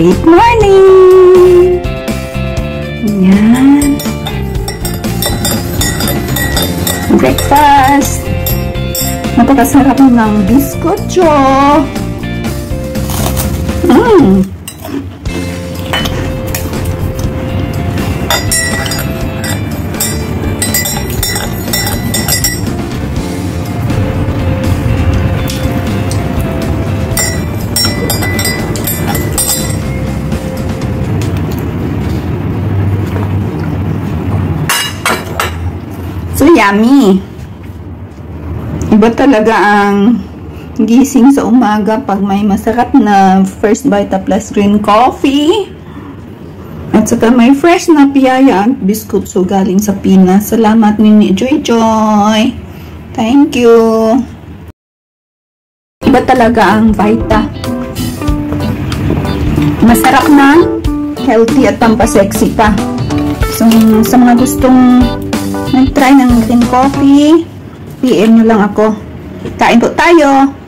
Great morning! Ayan. Breakfast. Napakasarap ng biskotso. So yummy. Iba talaga ang gising sa umaga pag may masarap na First Vita Plus green coffee. At saka may fresh na piyaya at biskutso galing sa Pinas. Salamat ni Joy Joy. Thank you. Iba talaga ang Vita. Masarap na, healthy at pampasexy pa. So sa mga gustong nag-try ng green coffee, PM nyo lang ako. Kain po tayo!